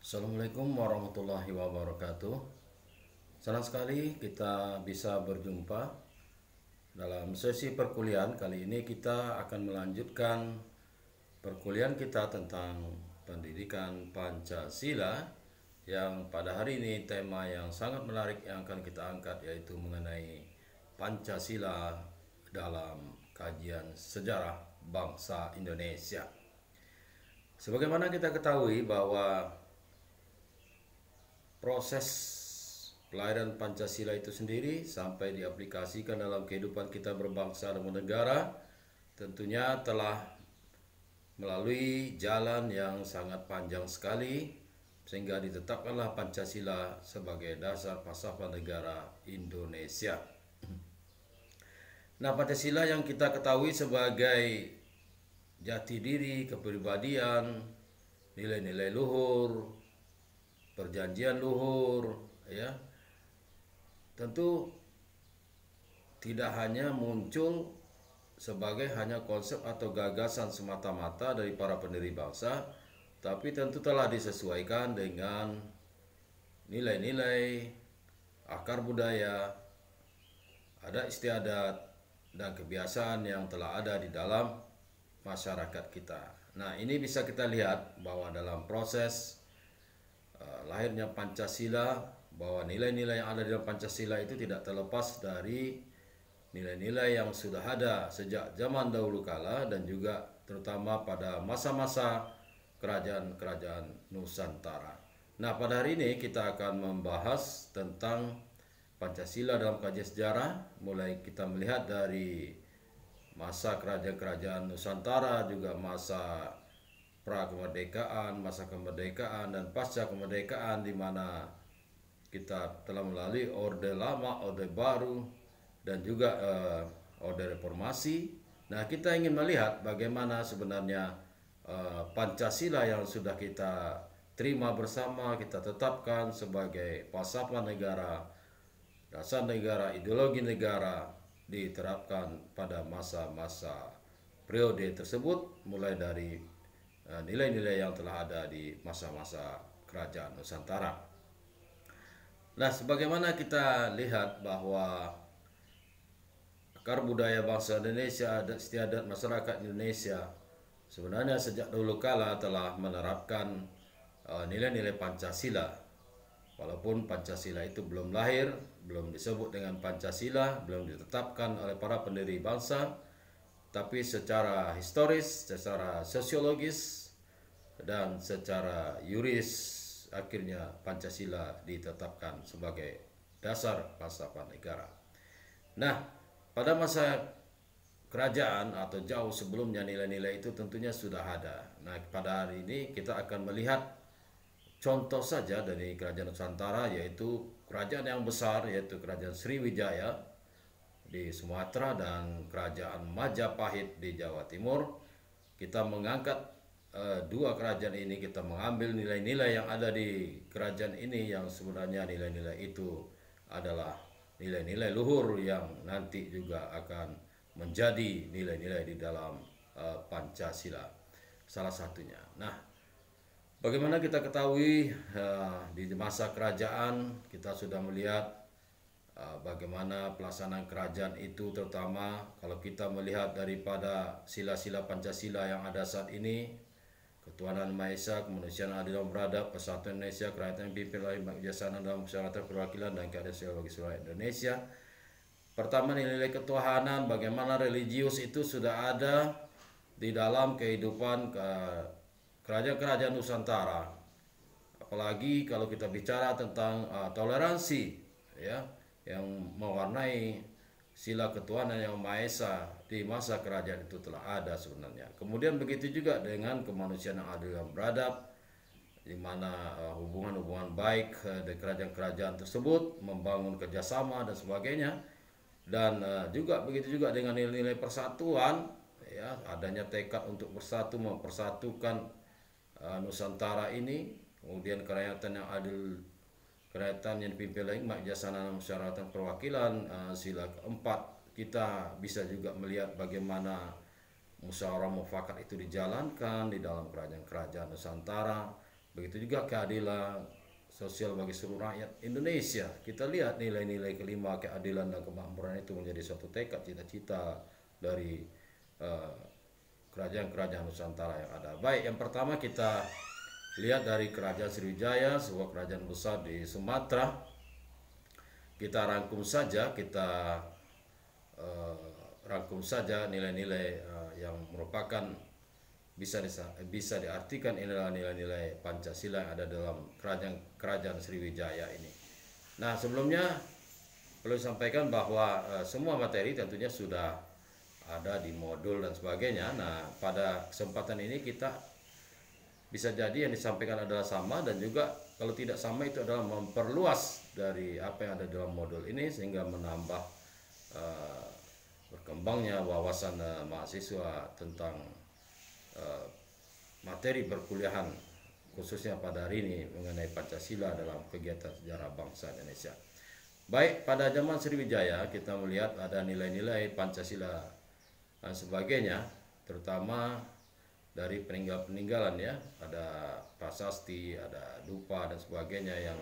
Assalamualaikum warahmatullahi wabarakatuh. Senang sekali kita bisa berjumpa dalam sesi perkuliahan. Kali ini kita akan melanjutkan perkuliahan kita tentang pendidikan Pancasila, yang pada hari ini tema yang sangat menarik yang akan kita angkat yaitu mengenai Pancasila dalam kajian sejarah bangsa Indonesia. Sebagaimana kita ketahui bahwa proses kelahiran Pancasila itu sendiri sampai diaplikasikan dalam kehidupan kita berbangsa dan bernegara tentunya telah melalui jalan yang sangat panjang sekali sehingga ditetapkanlah Pancasila sebagai dasar falsafah negara Indonesia. Nah, Pancasila yang kita ketahui sebagai jati diri, kepribadian, nilai-nilai luhur, perjanjian luhur, ya, tentu tidak hanya muncul sebagai hanya konsep atau gagasan semata-mata dari para pendiri bangsa, tapi tentu telah disesuaikan dengan nilai-nilai, akar budaya, adat istiadat, dan kebiasaan yang telah ada di dalam masyarakat kita. Nah, ini bisa kita lihat bahwa dalam proses lahirnya Pancasila, bahwa nilai-nilai yang ada di dalam Pancasila itu tidak terlepas dari nilai-nilai yang sudah ada sejak zaman dahulu kala dan juga terutama pada masa-masa kerajaan-kerajaan Nusantara. Nah, pada hari ini kita akan membahas tentang Pancasila dalam kajian sejarah, mulai kita melihat dari masa kerajaan-kerajaan Nusantara, juga masa pra-kemerdekaan, masa kemerdekaan, dan pasca kemerdekaan, di mana kita telah melalui Orde Lama, Orde Baru, dan juga Orde Reformasi. Nah, kita ingin melihat bagaimana sebenarnya Pancasila yang sudah kita terima bersama, kita tetapkan sebagai falsafah negara, dasar negara, ideologi negara, diterapkan pada masa-masa periode tersebut, mulai dari nilai-nilai yang telah ada di masa-masa kerajaan Nusantara. Nah, sebagaimana kita lihat bahwa akar budaya bangsa Indonesia, adat istiadat masyarakat Indonesia sebenarnya sejak dahulu kala telah menerapkan nilai-nilai Pancasila. Walaupun Pancasila itu belum lahir, belum disebut dengan Pancasila, belum ditetapkan oleh para pendiri bangsa, tapi secara historis, secara sosiologis, dan secara yuris akhirnya Pancasila ditetapkan sebagai dasar falsafah negara. Nah, pada masa kerajaan atau jauh sebelumnya nilai-nilai itu tentunya sudah ada. Nah, pada hari ini kita akan melihat contoh saja dari kerajaan Nusantara, yaitu kerajaan yang besar, yaitu kerajaan Sriwijaya di Sumatera dan kerajaan Majapahit di Jawa Timur. Kita mengangkat dua kerajaan ini, kita mengambil nilai-nilai yang ada di kerajaan ini yang sebenarnya nilai-nilai itu adalah nilai-nilai luhur yang nanti juga akan menjadi nilai-nilai di dalam Pancasila salah satunya. Nah, bagaimana kita ketahui di masa kerajaan kita sudah melihat bagaimana pelaksanaan kerajaan itu, terutama kalau kita melihat daripada sila-sila Pancasila yang ada saat ini: ketuhanan Maha Esa, kemanusiaan adil dan beradab, persatuan Indonesia, kerajaan yang dipimpin oleh kebijaksanaan dalam musyawarah perwakilan dan keadilan bagi seluruh Indonesia. Pertama, nilai ketuhanan, bagaimana religius itu sudah ada di dalam kehidupan kerajaan-kerajaan Nusantara. Apalagi kalau kita bicara tentang toleransi, ya, yang mewarnai sila ketuhanan yang Maha Esa di masa kerajaan itu telah ada sebenarnya. Kemudian begitu juga dengan kemanusiaan yang adil dan beradab, di mana hubungan-hubungan baik di kerajaan-kerajaan tersebut, membangun kerjasama dan sebagainya. Dan juga begitu juga dengan nilai-nilai persatuan, ya, adanya tekad untuk bersatu, mempersatukan Nusantara ini. Kemudian kerajaan yang adil, kerajaan yang dipimpin oleh hikmat bijaksana musyawarah perwakilan, sila keempat. Kita bisa juga melihat bagaimana musyawarah mufakat itu dijalankan di dalam kerajaan-kerajaan Nusantara, Begitu juga keadilan sosial bagi seluruh rakyat Indonesia. Kita lihat nilai-nilai kelima, keadilan dan kemakmuran itu menjadi suatu tekad cita-cita dari kerajaan-kerajaan Nusantara yang ada. Baik, yang pertama kita lihat dari Kerajaan Sriwijaya, sebuah kerajaan besar di Sumatera. Kita rangkum saja, rangkum saja nilai-nilai yang merupakan bisa diartikan inilah nilai-nilai Pancasila yang ada dalam kerajaan Sriwijaya ini. Nah, sebelumnya perlu disampaikan bahwa semua materi tentunya sudah ada di modul dan sebagainya. Nah, pada kesempatan ini kita bisa jadi yang disampaikan adalah sama, dan juga kalau tidak sama itu adalah memperluas dari apa yang ada dalam modul ini sehingga menambah berkembangnya wawasan mahasiswa tentang materi perkuliahan khususnya pada hari ini mengenai Pancasila dalam kegiatan sejarah bangsa Indonesia. Baik, pada zaman Sriwijaya kita melihat ada nilai-nilai Pancasila dan sebagainya, terutama dari peninggalan ya, ada prasasti, ada dupa dan sebagainya yang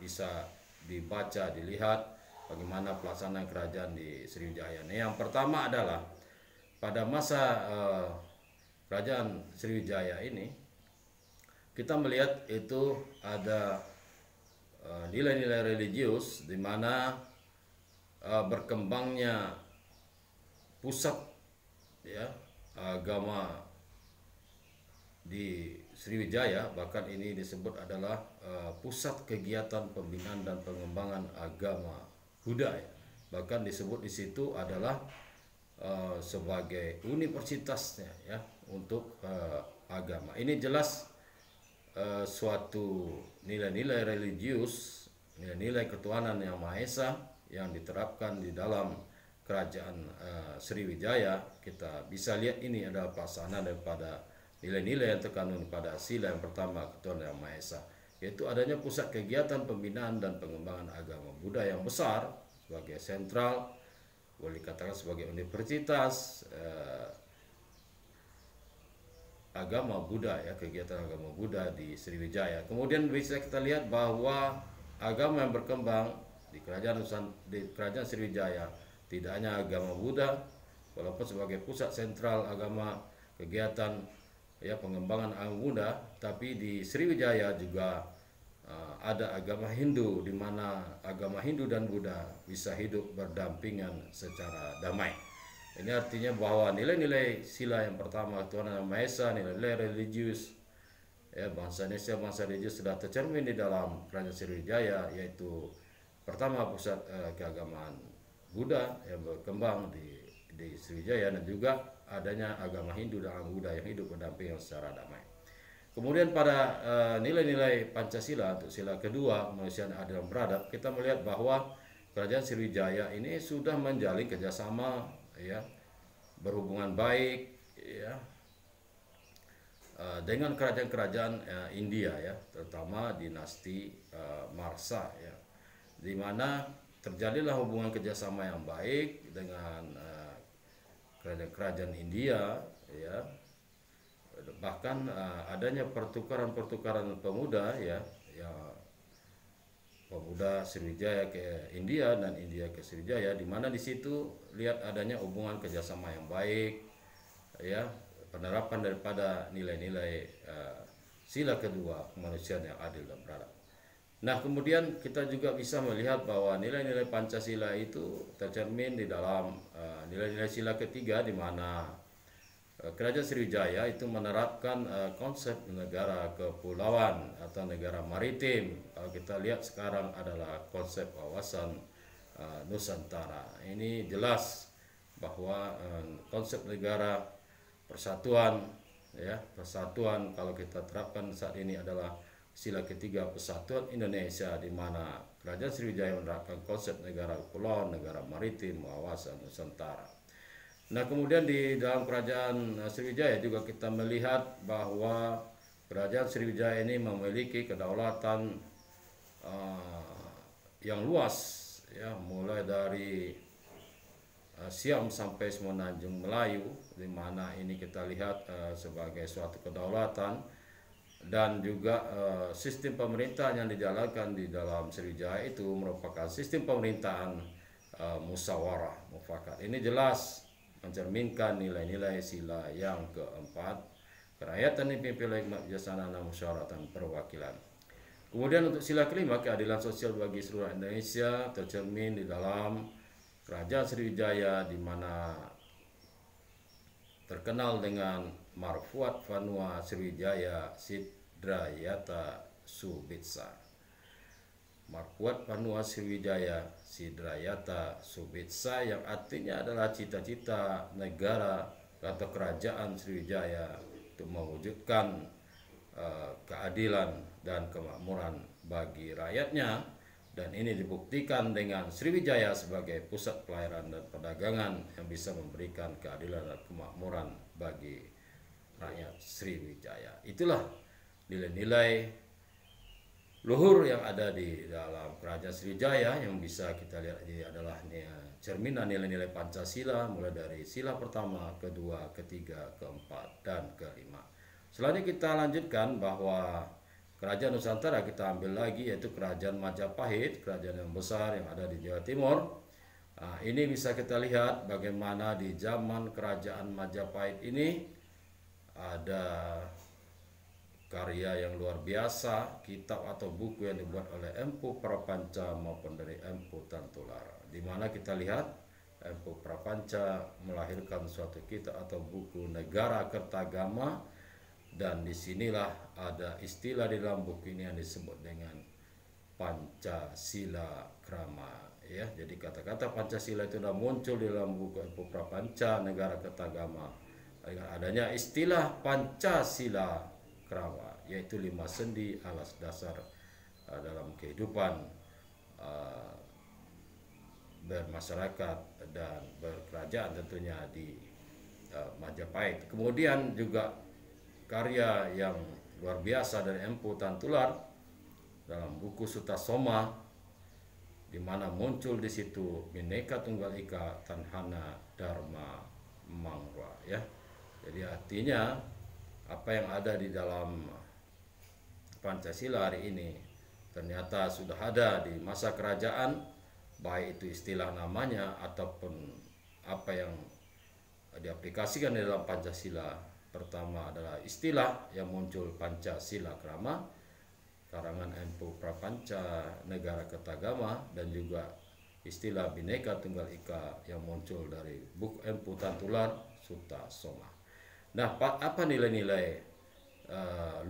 bisa dibaca, dilihat bagaimana pelaksanaan kerajaan di Sriwijaya. Nah, yang pertama adalah pada masa kerajaan Sriwijaya ini kita melihat itu ada nilai-nilai religius di mana berkembangnya pusat ya agama di Sriwijaya, bahkan ini disebut adalah pusat kegiatan pembinaan dan pengembangan agama Buddha ya. Bahkan disebut di situ adalah sebagai universitasnya ya untuk agama. Ini jelas suatu nilai-nilai religius, nilai-nilai ketuhanan yang Maha Esa yang diterapkan di dalam kerajaan Sriwijaya. Kita bisa lihat ini adalah pelaksanaan daripada nilai-nilai yang terkandung pada sila yang pertama, ketuhanan yang Maha Esa, yaitu adanya pusat kegiatan pembinaan dan pengembangan agama Buddha yang besar sebagai sentral, boleh dikatakan sebagai universitas agama Buddha ya, kegiatan agama Buddha di Sriwijaya. Kemudian bisa kita lihat bahwa agama yang berkembang di kerajaan Sriwijaya tidak hanya agama Buddha, walaupun sebagai pusat sentral agama kegiatan ya pengembangan agama Buddha, tapi di Sriwijaya juga ada agama Hindu, di mana agama Hindu dan Buddha bisa hidup berdampingan secara damai. Ini artinya bahwa nilai-nilai sila yang pertama, ketuhanan yang Maha Esa, nilai-nilai religius ya bangsa Indonesia, bangsa religius sudah tercermin di dalam kerajaan Sriwijaya, yaitu pertama pusat keagamaan Buddha yang berkembang di Sriwijaya, dan juga adanya agama Hindu dan agama Buddha yang hidup berdampingan secara damai. Kemudian pada nilai-nilai Pancasila untuk sila kedua, kemanusiaan adil dan beradab, kita melihat bahwa kerajaan Sriwijaya ini sudah menjalin kerjasama ya, berhubungan baik ya dengan kerajaan-kerajaan India ya, terutama dinasti Marsa ya, di mana terjadilah hubungan kerjasama yang baik dengan kerajaan-kerajaan India ya. Bahkan adanya pertukaran pemuda ya, pemuda Sriwijaya ke India dan India ke Sriwijaya, di mana di situ lihat adanya hubungan kerjasama yang baik ya, penerapan daripada nilai-nilai sila kedua, kemanusiaan yang adil dan beradab. Nah, kemudian kita juga bisa melihat bahwa nilai-nilai Pancasila itu tercermin di dalam nilai-nilai sila ketiga, di mana kerajaan Sriwijaya itu menerapkan konsep negara kepulauan atau negara maritim. Kalau kita lihat sekarang adalah konsep wawasan Nusantara. Ini jelas bahwa konsep negara persatuan ya, persatuan kalau kita terapkan saat ini adalah sila ketiga, persatuan Indonesia, di mana kerajaan Sriwijaya menerapkan konsep negara kepulauan, negara maritim, wawasan Nusantara. Nah, kemudian di dalam kerajaan Sriwijaya juga kita melihat bahwa kerajaan Sriwijaya ini memiliki kedaulatan yang luas ya, mulai dari Siam sampai Semenanjung Melayu, di mana ini kita lihat sebagai suatu kedaulatan dan juga sistem pemerintahan yang dijalankan di dalam Sriwijaya itu merupakan sistem pemerintahan musyawarah mufakat. Ini jelas mencerminkan nilai-nilai sila yang keempat, kerakyatan dipimpin oleh hikmat bijaksana dan musyawaratan perwakilan. Kemudian untuk sila kelima, keadilan sosial bagi seluruh Indonesia, tercermin di dalam Kerajaan Sriwijaya, di mana terkenal dengan Marfuat Vanua Sriwijaya Sidrayata Subitsa. Marfuat Vanua Sriwijaya Sidrayata Subitsa, yang artinya adalah cita-cita negara atau kerajaan Sriwijaya untuk mewujudkan keadilan dan kemakmuran bagi rakyatnya, dan ini dibuktikan dengan Sriwijaya sebagai pusat pelayaran dan perdagangan yang bisa memberikan keadilan dan kemakmuran bagi rakyat Sriwijaya. Itulah nilai-nilai luhur yang ada di dalam Kerajaan Sriwijaya yang bisa kita lihat ini adalah cerminan nilai-nilai Pancasila, mulai dari sila pertama, kedua, ketiga, keempat, dan kelima. Selanjutnya kita lanjutkan bahwa Kerajaan Nusantara kita ambil lagi, yaitu Kerajaan Majapahit, kerajaan yang besar yang ada di Jawa Timur. Nah, ini bisa kita lihat bagaimana di zaman Kerajaan Majapahit ini ada karya yang luar biasa, kitab atau buku yang dibuat oleh Empu Prapanca maupun dari Empu Tantular, di mana kita lihat Empu Prapanca melahirkan suatu kitab atau buku Negara Kertagama, dan disinilah ada istilah di dalam buku ini yang disebut dengan Pancasila Krama. Ya, jadi kata-kata Pancasila itu sudah muncul di dalam buku Empu Prapanca Negara Kertagama dengan adanya istilah Pancasila Krama, yaitu 5 sendi alas dasar dalam kehidupan bermasyarakat dan berkerajaan tentunya di Majapahit. Kemudian juga karya yang luar biasa dari Empu Tantular dalam buku Sutasoma, di mana muncul di situ Bhinneka Tunggal Ika Tanhana Dharma Mangwa, ya. Jadi artinya apa yang ada di dalam Pancasila hari ini ternyata sudah ada di masa kerajaan, baik itu istilah namanya ataupun apa yang diaplikasikan di dalam Pancasila. Pertama adalah istilah yang muncul Pancasila Krama karangan Empu Prapanca Negara Kertagama, dan juga istilah Bhinneka Tunggal Ika yang muncul dari buku Empu Tantular Sutasoma. Nah, apa nilai-nilai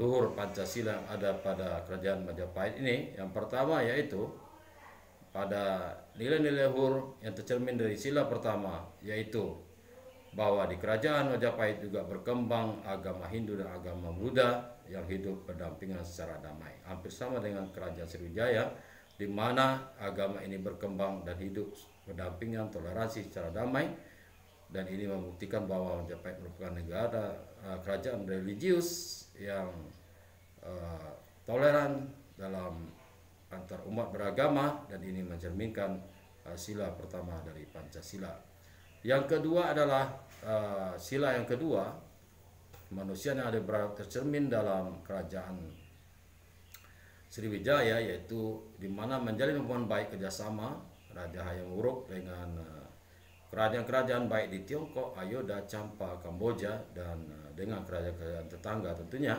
luhur Pancasila yang ada pada Kerajaan Majapahit ini? Yang pertama yaitu pada nilai-nilai luhur yang tercermin dari sila pertama, yaitu bahwa di Kerajaan Majapahit juga berkembang agama Hindu dan agama Buddha yang hidup berdampingan secara damai. Hampir sama dengan Kerajaan Sriwijaya, di mana agama ini berkembang dan hidup berdampingan, toleransi secara damai, dan ini membuktikan bahwa Majapahit merupakan negara kerajaan religius yang toleran dalam antar umat beragama, dan ini mencerminkan sila pertama dari Pancasila. Yang kedua adalah sila yang kedua, manusia yang ada tercermin dalam Kerajaan Sriwijaya, yaitu di mana menjalin hubungan baik kerjasama Raja Hayam Wuruk dengan kerajaan-kerajaan baik di Tiongkok, Ayodhya, Champa, Kamboja, dan dengan kerajaan-kerajaan tetangga tentunya.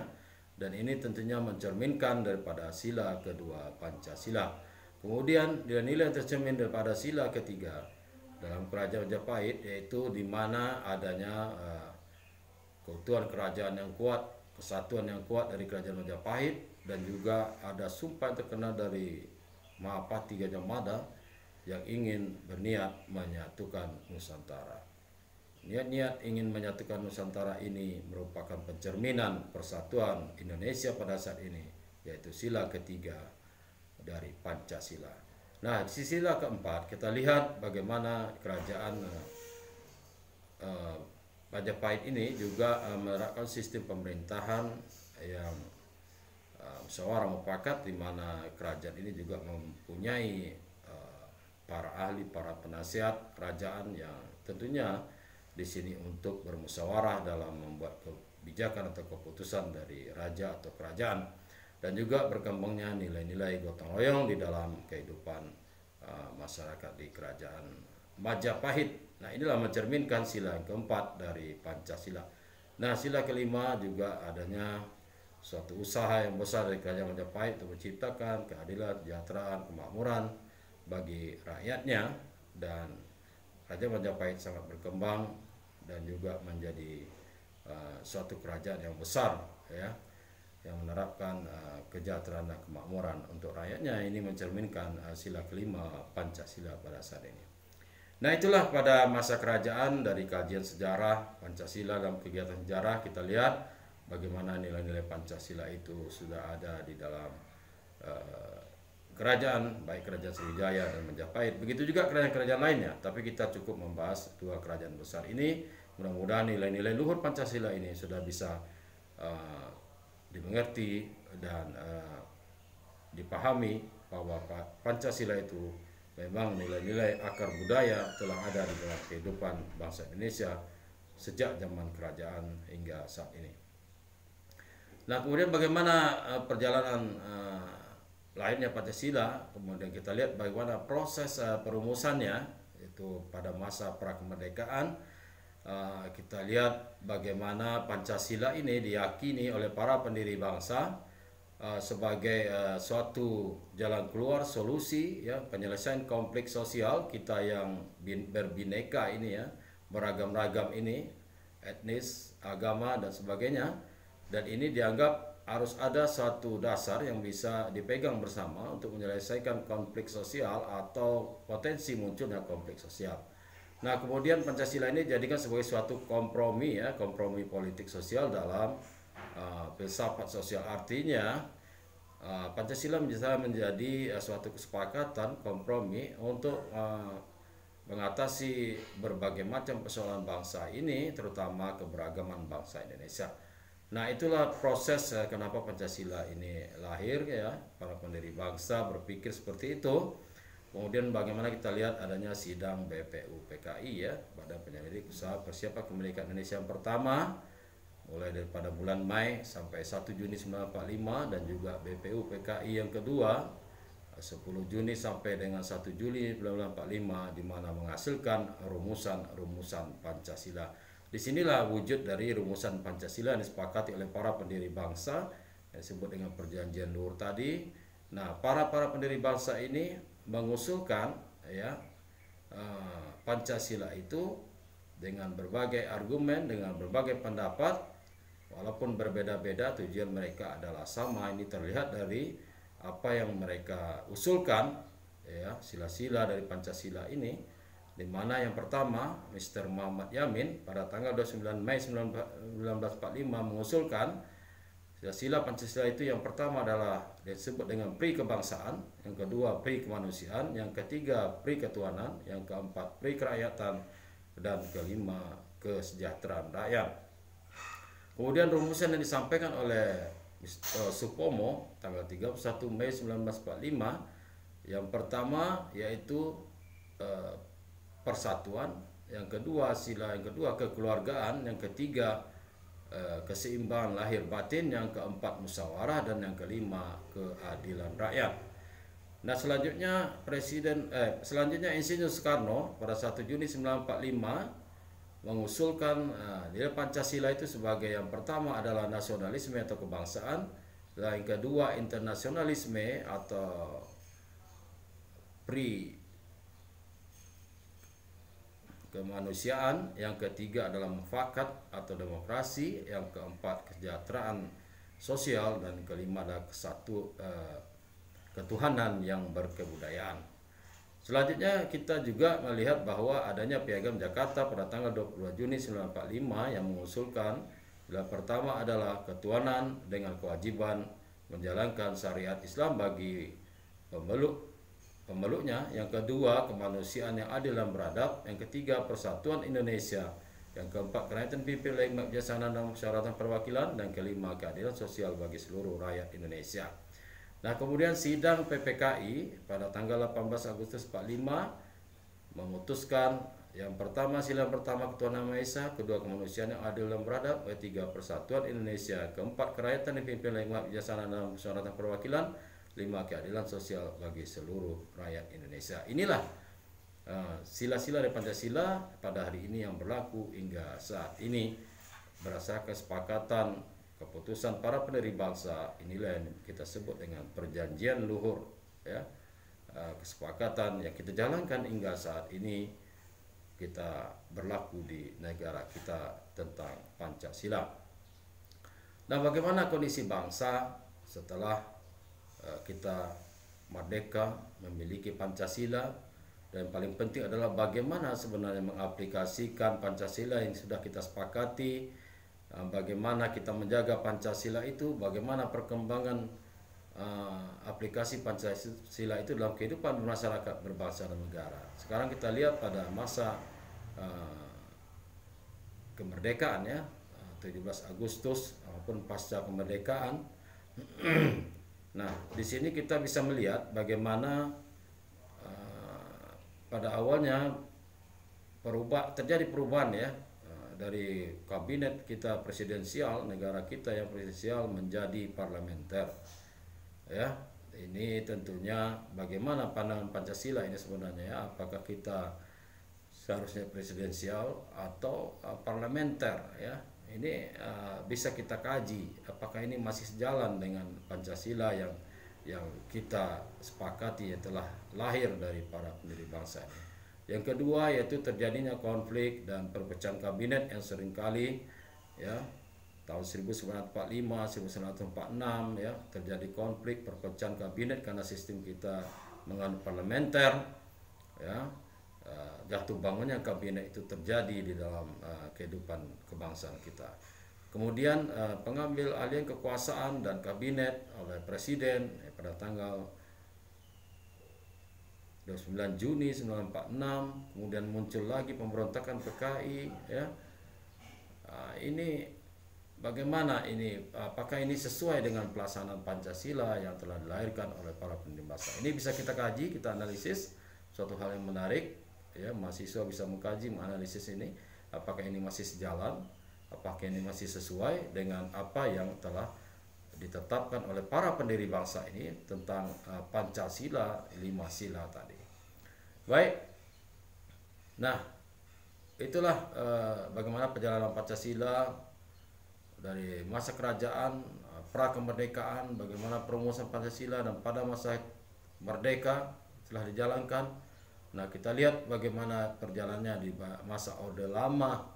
Dan ini tentunya mencerminkan daripada sila kedua Pancasila. Kemudian nilai yang tercermin daripada sila ketiga dalam Kerajaan Majapahit, yaitu di mana adanya keutuhan kerajaan yang kuat, kesatuan yang kuat dari Kerajaan Majapahit, dan juga ada sumpah yang terkenal dari Mahapati Gajah Mada yang ingin berniat menyatukan Nusantara. Niat-niat ingin menyatukan Nusantara ini merupakan pencerminan persatuan Indonesia pada saat ini, yaitu sila ketiga dari Pancasila. Nah, di sila keempat kita lihat bagaimana Kerajaan Majapahit ini juga menerapkan sistem pemerintahan yang musyawarah mufakat, di mana kerajaan ini juga mempunyai para ahli, para penasihat kerajaan yang tentunya di sini untuk bermusyawarah dalam membuat kebijakan atau keputusan dari raja atau kerajaan, dan juga berkembangnya nilai-nilai gotong royong di dalam kehidupan masyarakat di kerajaan Majapahit. Nah, inilah mencerminkan sila yang keempat dari Pancasila. Nah, sila kelima juga adanya suatu usaha yang besar dari kerajaan Majapahit untuk menciptakan keadilan, kesejahteraan, kemakmuran bagi rakyatnya, dan Kerajaan Majapahit sangat berkembang dan juga menjadi suatu kerajaan yang besar, ya, yang menerapkan kesejahteraan dan kemakmuran untuk rakyatnya. Ini mencerminkan sila kelima Pancasila pada saat ini. Nah, itulah pada masa kerajaan. Dari kajian sejarah Pancasila dalam kegiatan sejarah, kita lihat bagaimana nilai-nilai Pancasila itu sudah ada di dalam kerajaan, baik kerajaan Sriwijaya dan Majapahit. Begitu juga kerajaan-kerajaan lainnya. Tapi kita cukup membahas dua kerajaan besar ini. Mudah-mudahan nilai-nilai luhur Pancasila ini sudah bisa dimengerti dan dipahami bahwa Pancasila itu memang nilai-nilai akar budaya telah ada di dalam kehidupan bangsa Indonesia sejak zaman kerajaan hingga saat ini. Nah, kemudian bagaimana perjalanan lainnya Pancasila? Kemudian kita lihat bagaimana proses perumusannya, itu pada masa prakemerdekaan. Kita lihat bagaimana Pancasila ini diyakini oleh para pendiri bangsa sebagai suatu jalan keluar, solusi, ya, penyelesaian konflik sosial kita yang berbineka ini, ya, beragam-ragam ini, etnis, agama dan sebagainya. Dan ini dianggap harus ada suatu dasar yang bisa dipegang bersama untuk menyelesaikan konflik sosial atau potensi munculnya konflik sosial. Nah, kemudian Pancasila ini dijadikan sebagai suatu kompromi, ya, kompromi politik sosial dalam filsafat sosial. Artinya Pancasila bisa menjadi suatu kesepakatan kompromi untuk mengatasi berbagai macam persoalan bangsa ini, terutama keberagaman bangsa Indonesia. Nah, itulah proses kenapa Pancasila ini lahir, ya. Para pendiri bangsa berpikir seperti itu. Kemudian bagaimana kita lihat adanya sidang BPUPKI, ya, Badan Penyelidik Usaha Persiapan Kemerdekaan Indonesia yang pertama, mulai daripada bulan Mei sampai 1 Juni 1945, dan juga BPUPKI yang kedua 10 Juni sampai dengan 1 Juli 1945, di mana menghasilkan rumusan-rumusan Pancasila. Disinilah wujud dari rumusan Pancasila yang disepakati oleh para pendiri bangsa yang disebut dengan perjanjian luhur tadi. Nah, para pendiri bangsa ini mengusulkan, ya, Pancasila itu dengan berbagai argumen, dengan berbagai pendapat, walaupun berbeda-beda, tujuan mereka adalah sama. Ini terlihat dari apa yang mereka usulkan, ya, sila-sila dari Pancasila ini, di mana yang pertama Mr. Muhammad Yamin pada tanggal 29 Mei 1945 mengusulkan sila Pancasila itu yang pertama adalah disebut dengan pri kebangsaan, yang kedua pri kemanusiaan, yang ketiga pri ketuhanan, yang keempat pri kerakyatan, dan kelima kesejahteraan rakyat. Kemudian rumusan yang disampaikan oleh Mr. Supomo tanggal 31 Mei 1945, yang pertama yaitu persatuan, yang kedua sila yang kedua kekeluargaan, yang ketiga keseimbangan lahir batin, yang keempat musyawarah, dan yang kelima keadilan rakyat. Nah, selanjutnya Insinyur Soekarno pada 1 Juni 1945 mengusulkan nilai Pancasila itu sebagai yang pertama adalah nasionalisme atau kebangsaan, dan yang kedua internasionalisme atau pri kemanusiaan, yang ketiga adalah mufakat atau demokrasi, yang keempat kesejahteraan sosial, dan kelima adalah ketuhanan yang berkebudayaan. Selanjutnya kita juga melihat bahwa adanya Piagam Jakarta pada tanggal 22 Juni 1945 yang mengusulkan yang pertama adalah ketuhanan dengan kewajiban menjalankan syariat Islam bagi pemeluknya, yang kedua kemanusiaan yang adil dan beradab, yang ketiga persatuan Indonesia, yang keempat kerakyatan dipimpin oleh hikmat bijaksanaan dan musyawarah perwakilan, dan kelima keadilan sosial bagi seluruh rakyat Indonesia. Nah, kemudian sidang PPKI pada tanggal 18 Agustus 45 memutuskan, Yang pertama, sila pertama ketuhanan Maha Esa, kedua kemanusiaan yang adil dan beradab, ketiga persatuan Indonesia, keempat kerakyatan dipimpin oleh hikmat bijaksana dalam musyawarah perwakilan, lima keadilan sosial bagi seluruh rakyat Indonesia. Inilah sila-sila dari Pancasila pada hari ini yang berlaku hingga saat ini berdasarkan kesepakatan keputusan para pendiri bangsa. Inilah yang kita sebut dengan perjanjian luhur, ya, kesepakatan yang kita jalankan hingga saat ini kita berlaku di negara kita tentang Pancasila. Nah, bagaimana kondisi bangsa setelah kita merdeka memiliki Pancasila, dan paling penting adalah bagaimana sebenarnya mengaplikasikan Pancasila yang sudah kita sepakati, bagaimana kita menjaga Pancasila itu, bagaimana perkembangan aplikasi Pancasila itu dalam kehidupan masyarakat berbangsa dan negara. Sekarang kita lihat pada masa kemerdekaan, ya, 17 Agustus maupun pasca kemerdekaan. Nah, di sini kita bisa melihat bagaimana pada awalnya terjadi perubahan, ya, dari kabinet kita presidensial, negara kita yang presidensial menjadi parlementer. Ya, ini tentunya bagaimana pandangan Pancasila ini sebenarnya, ya, apakah kita seharusnya presidensial atau parlementer, ya. Ini bisa kita kaji apakah ini masih sejalan dengan Pancasila yang kita sepakati, yang telah lahir dari para pendiri bangsa ini. Yang kedua yaitu terjadinya konflik dan perpecahan kabinet yang seringkali, ya, tahun 1945, 1946, ya, terjadi konflik perpecahan kabinet karena sistem kita menganut parlementer, ya. Jatuh bangunnya kabinet itu terjadi di dalam kehidupan kebangsaan kita. Kemudian pengambil alih kekuasaan dan kabinet oleh presiden pada tanggal 29 Juni 1946, kemudian muncul lagi pemberontakan PKI, ya. Ini bagaimana ini, apakah ini sesuai dengan pelaksanaan Pancasila yang telah dilahirkan oleh para pendiri bangsa? Ini bisa kita kaji, kita analisis, suatu hal yang menarik, ya. Mahasiswa bisa mengkaji, menganalisis ini, apakah ini masih sejalan, apakah ini masih sesuai dengan apa yang telah ditetapkan oleh para pendiri bangsa ini tentang Pancasila, 5 sila tadi. Baik, nah itulah bagaimana perjalanan Pancasila dari masa kerajaan pra kemerdekaan, bagaimana perumusan Pancasila, dan pada masa merdeka telah dijalankan. Nah, kita lihat bagaimana perjalanannya di masa Orde Lama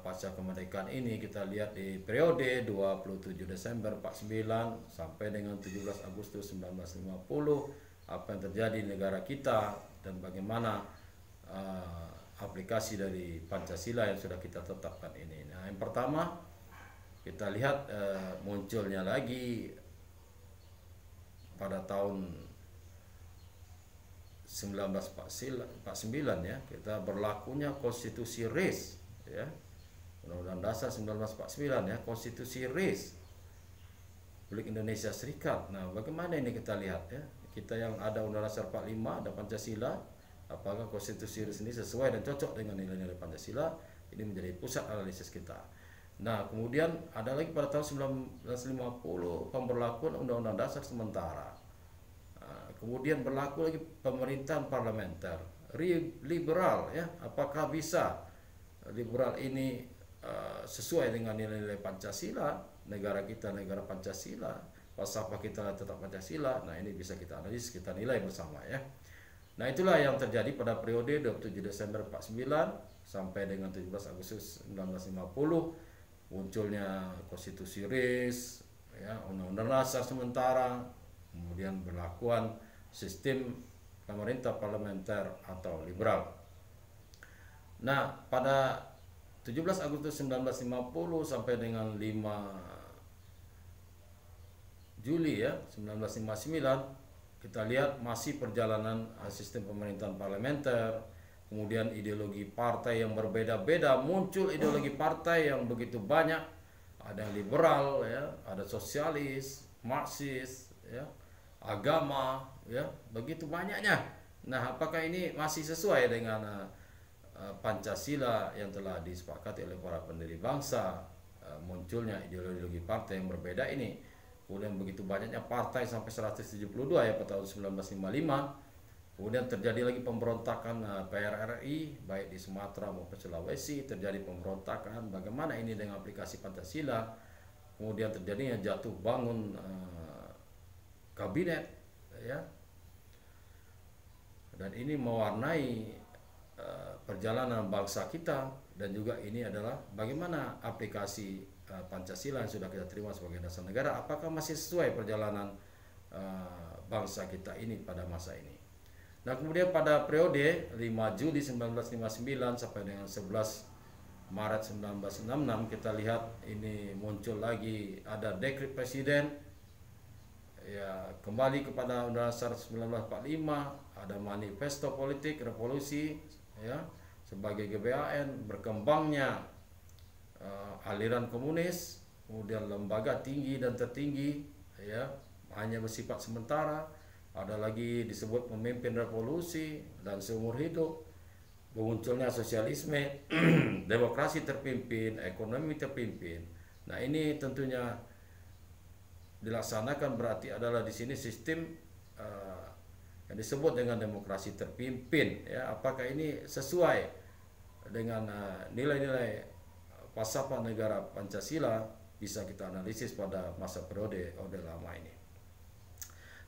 pasca kemerdekaan ini. Kita lihat di periode 27 Desember 49 sampai dengan 17 Agustus 1950, apa yang terjadi di negara kita dan bagaimana aplikasi dari Pancasila yang sudah kita tetapkan ini. Nah, yang pertama kita lihat munculnya lagi pada tahun 1949, ya, kita berlakunya konstitusi RIS, ya, Undang-Undang Dasar 1949, ya, konstitusi RIS Republik Indonesia Serikat. Nah, bagaimana ini kita lihat, ya, kita yang ada Undang-Undang Dasar 45, ada Pancasila, apakah konstitusi RIS ini sesuai dan cocok dengan nilai-nilai Pancasila? Ini menjadi pusat analisis kita. Nah, kemudian ada lagi pada tahun 1950 pemberlakuan Undang-Undang Dasar sementara. Kemudian berlaku lagi pemerintahan parlementer liberal, ya. Apakah bisa liberal ini sesuai dengan nilai-nilai Pancasila? Negara kita negara Pancasila, falsafah kita tetap Pancasila. Nah, ini bisa kita analisis, kita nilai bersama, ya. Nah, itulah yang terjadi pada periode 27 Desember 49 sampai dengan 17 Agustus 1950, munculnya konstitusi RIS, ya, Undang-Undang Dasar sementara, kemudian berlakuan sistem pemerintah parlementer atau liberal. Nah, pada 17 Agustus 1950 sampai dengan 5 Juli, ya, 1959, kita lihat masih perjalanan sistem pemerintahan parlementer, kemudian ideologi partai yang berbeda-beda, muncul ideologi partai yang begitu banyak, ada yang liberal, ya, ada sosialis, marxis, ya, agama, ya, begitu banyaknya. Nah, apakah ini masih sesuai dengan Pancasila yang telah disepakati oleh para pendiri bangsa, munculnya ideologi partai yang berbeda ini, kemudian begitu banyaknya partai sampai 172 ya pada tahun 1955. Kemudian terjadi lagi pemberontakan PRRI baik di Sumatera maupun Sulawesi, terjadi pemberontakan bagaimana ini dengan aplikasi Pancasila. Kemudian terjadinya jatuh bangun kabinet ya. Dan ini mewarnai perjalanan bangsa kita, dan juga ini adalah bagaimana aplikasi Pancasila yang sudah kita terima sebagai dasar negara, apakah masih sesuai perjalanan bangsa kita ini pada masa ini. Nah, kemudian pada periode 5 Juli 1959 sampai dengan 11 Maret 1966 kita lihat ini muncul lagi ada dekret presiden ya, kembali kepada Undang-Undang Dasar 1945, ada manifesto politik revolusi ya sebagai GBHN, berkembangnya aliran komunis, kemudian lembaga tinggi dan tertinggi ya hanya bersifat sementara, ada lagi disebut pemimpin revolusi dan seumur hidup, munculnya sosialisme, demokrasi terpimpin, ekonomi terpimpin. Nah, ini tentunya dilaksanakan berarti adalah di sini sistem yang disebut dengan demokrasi terpimpin ya. Apakah ini sesuai dengan nilai-nilai falsafah negara Pancasila, bisa kita analisis pada masa periode Orde Lama ini.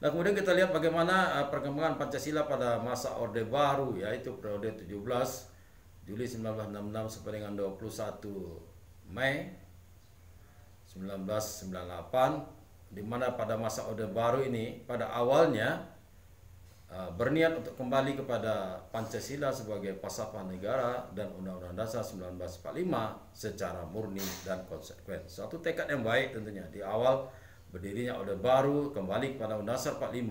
Nah, kemudian kita lihat bagaimana perkembangan Pancasila pada masa Orde Baru, yaitu periode 17 Juli 1966 sampai dengan 21 Mei 1998, di mana pada masa Orde Baru ini pada awalnya berniat untuk kembali kepada Pancasila sebagai falsafah negara dan Undang-Undang Dasar 1945 secara murni dan konsekuen. Suatu tekad yang baik tentunya di awal berdirinya Orde Baru, kembali kepada Undang-Undang Dasar 45